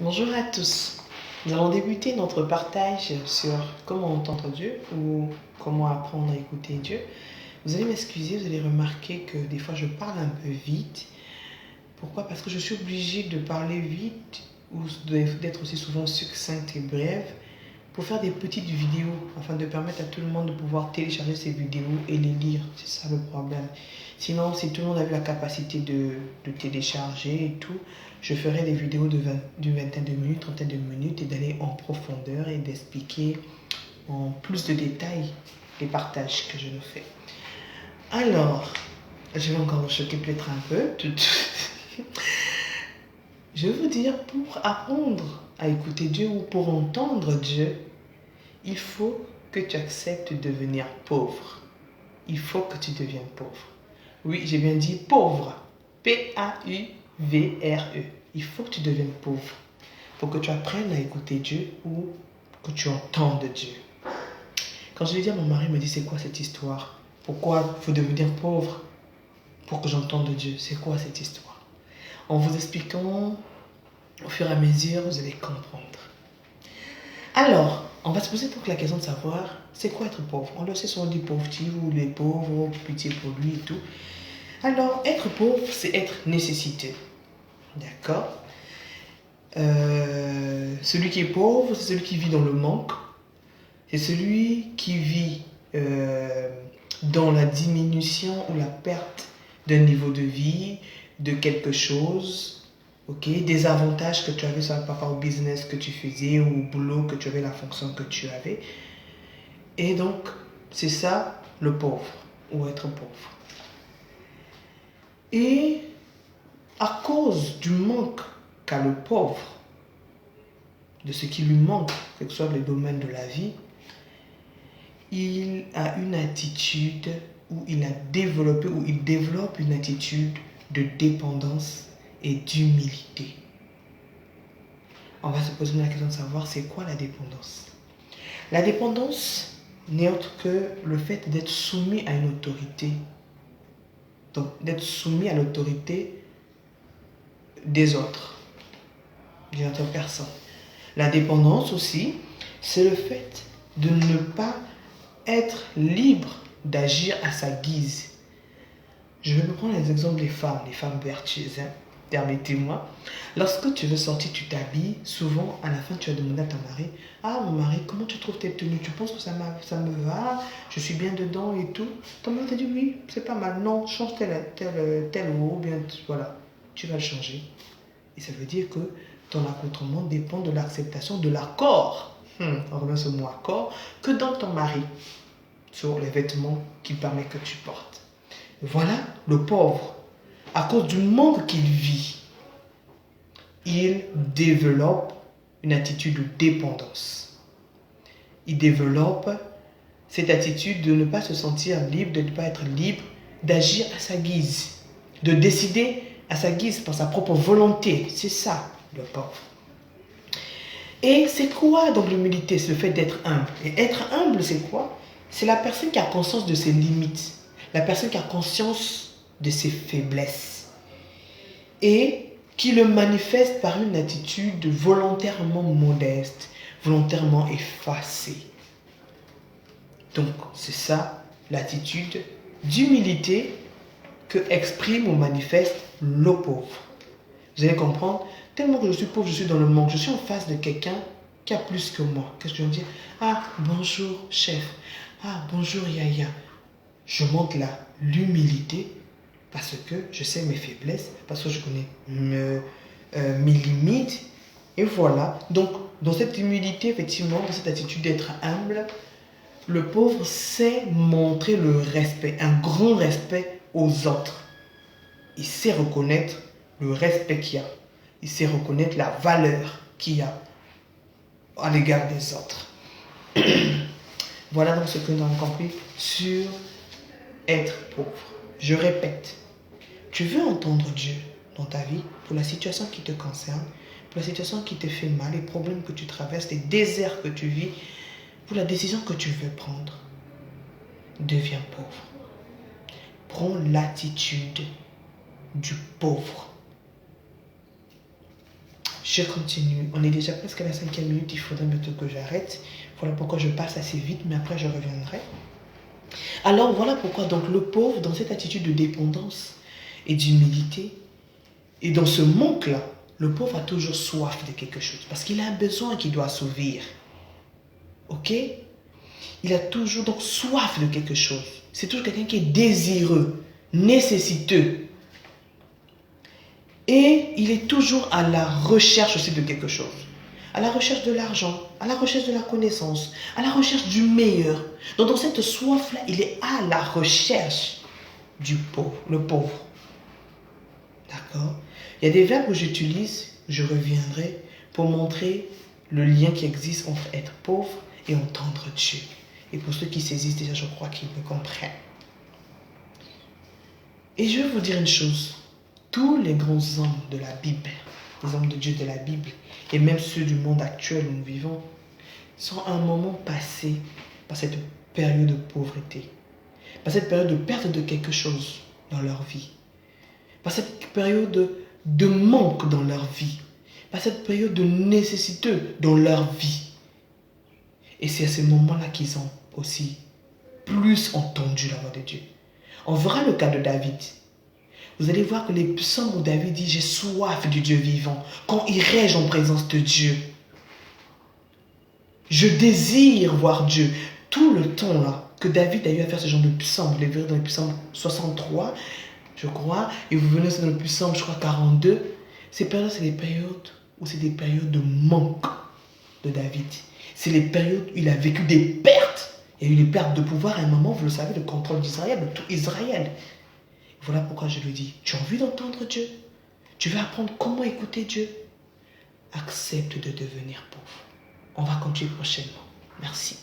Bonjour à tous. Nous allons débuter notre partage sur comment entendre Dieu ou comment apprendre à écouter Dieu. Vous allez m'excuser, vous allez remarquer que des fois je parle un peu vite. Pourquoi? Parce que je suis obligée de parler vite ou d'être aussi souvent succincte et brève pour faire des petites vidéos afin de permettre à tout le monde de pouvoir télécharger ces vidéos et les lire. C'est ça le problème. Sinon, si tout le monde avait la capacité de télécharger et tout, je ferais des vidéos d'une vingtaine de minutes, trentaine de minutes et d'aller en profondeur et d'expliquer en plus de détails les partages que je me fais. Alors, je vais encore vous choquer peut-être un peu. Je veux vous dire, pour apprendre à écouter Dieu ou pour entendre Dieu, il faut que tu acceptes de devenir pauvre. Il faut que tu deviennes pauvre. Oui, j'ai bien dit pauvre. P-A-U-V-R-E. Il faut que tu deviennes pauvre pour que tu apprennes à écouter Dieu ou que tu entendes Dieu. Quand je l'ai dit à mon mari, il me dit, c'est quoi cette histoire? Pourquoi il faut devenir pauvre pour que j'entende Dieu? C'est quoi cette histoire? En vous expliquant, au fur et à mesure, vous allez comprendre. Alors, on va se poser donc la question de savoir, c'est quoi être pauvre? On le sait souvent, on dit pauvreté ou les pauvres, pitié pour lui et tout. Alors, être pauvre, c'est être nécessité. D'accord? Celui qui est pauvre, c'est celui qui vit dans le manque. C'est celui qui vit dans la diminution ou la perte d'un niveau de vie, de quelque chose, des avantages que tu avais par rapport au business que tu faisais ou au boulot que tu avais, la fonction que tu avais. Et donc, c'est ça le pauvre ou être pauvre. Et à cause du manque qu'a le pauvre, de ce qui lui manque, quels que soient les domaines de la vie, il a une attitude où il a développé, ou il développe une attitude de dépendance et d'humilité. On va se poser la question de savoir c'est quoi la dépendance. La dépendance n'est autre que le fait d'être soumis à une autorité. Donc, d'être soumis à l'autorité des autres, d'une autre personne. La dépendance aussi, c'est le fait de ne pas être libre d'agir à sa guise. Je vais prendre les exemples des femmes vertueuses, permettez-moi. Lorsque tu veux sortir, tu t'habilles, souvent à la fin tu vas demander à ton mari, ah mon mari, comment tu trouves tes tenues? Tu penses que ça me va? Je suis bien dedans et tout. Ton mari t'a dit oui, c'est pas mal. Non, change tel haut, bien voilà, tu vas le changer. Et ça veut dire que ton accoutrement dépend de l'acceptation, de l'accord, on revient sur le mot accord, que dans ton mari, sur les vêtements qu'il permet que tu portes. Voilà le pauvre. À cause du manque qu'il vit, il développe une attitude de dépendance. Il développe cette attitude de ne pas se sentir libre, de ne pas être libre, d'agir à sa guise, de décider à sa guise par sa propre volonté. C'est ça, le pauvre. Et c'est quoi donc l'humilité? C'est le fait d'être humble. Et être humble, c'est quoi? C'est la personne qui a conscience de ses limites, la personne qui a conscience de ses faiblesses et qui le manifeste par une attitude volontairement modeste, volontairement effacée. Donc, c'est ça l'attitude d'humilité que exprime ou manifeste le pauvre. Vous allez comprendre, tellement que je suis pauvre, je suis dans le manque, je suis en face de quelqu'un qui a plus que moi. Qu'est-ce que je veux dire? Ah, bonjour chef. Ah, bonjour Yaya. Je montre l'humilité parce que je sais mes faiblesses, parce que je connais mes limites. Et voilà. Donc, dans cette humilité, effectivement, dans cette attitude d'être humble, le pauvre sait montrer le respect, un grand respect aux autres. Il sait reconnaître le respect qu'il y a. Il sait reconnaître la valeur qu'il y a à l'égard des autres. Voilà donc ce que nous avons compris sur être pauvre. Je répète, tu veux entendre Dieu dans ta vie pour la situation qui te concerne, pour la situation qui te fait mal, les problèmes que tu traverses, les déserts que tu vis, pour la décision que tu veux prendre. Deviens pauvre. Prends l'attitude du pauvre. Je continue. On est déjà presque à la 5e minute. Il faudrait bientôt que j'arrête. Voilà pourquoi je passe assez vite, mais après je reviendrai. Alors voilà pourquoi donc le pauvre, dans cette attitude de dépendance et d'humilité, et dans ce manque-là, le pauvre a toujours soif de quelque chose. Parce qu'il a un besoin qu'il doit assouvir. Ok? Il a toujours donc soif de quelque chose. C'est toujours quelqu'un qui est désireux, nécessiteux. Et il est toujours à la recherche aussi de quelque chose. À la recherche de l'argent, à la recherche de la connaissance, à la recherche du meilleur. Donc dans cette soif-là, il est à la recherche du pauvre, le pauvre. D'accord? Il y a des verbes que j'utilise, je reviendrai, pour montrer le lien qui existe entre être pauvre et entendre Dieu. Et pour ceux qui saisissent déjà, je crois qu'ils me comprennent. Et je vais vous dire une chose. Tous les grands hommes de la Bible, les hommes de Dieu de la Bible, et même ceux du monde actuel où nous vivons, sont à un moment passés par cette période de pauvreté, par cette période de perte de quelque chose dans leur vie, par cette période de manque dans leur vie, par cette période de nécessité dans leur vie. Et c'est à ce moment-là qu'ils ont aussi plus entendu la voix de Dieu. On verra le cas de David. Vous allez voir que les psaumes où David dit « J'ai soif du Dieu vivant » quand il règne en présence de Dieu. Je désire voir Dieu. Tout le temps là que David a eu à faire ce genre de psaume, vous les verrez dans le psaume 63, je crois, et vous venez aussi dans le psaume, je crois, 42. Ces périodes, c'est des périodes où c'est des périodes de manque de David. C'est les périodes où il a vécu des pertes. Il y a eu des pertes de pouvoir à un moment, vous le savez, le contrôle d'Israël, de tout Israël. Voilà pourquoi je lui dis, tu as envie d'entendre Dieu? Tu veux apprendre comment écouter Dieu? Accepte de devenir pauvre. On va continuer prochainement. Merci.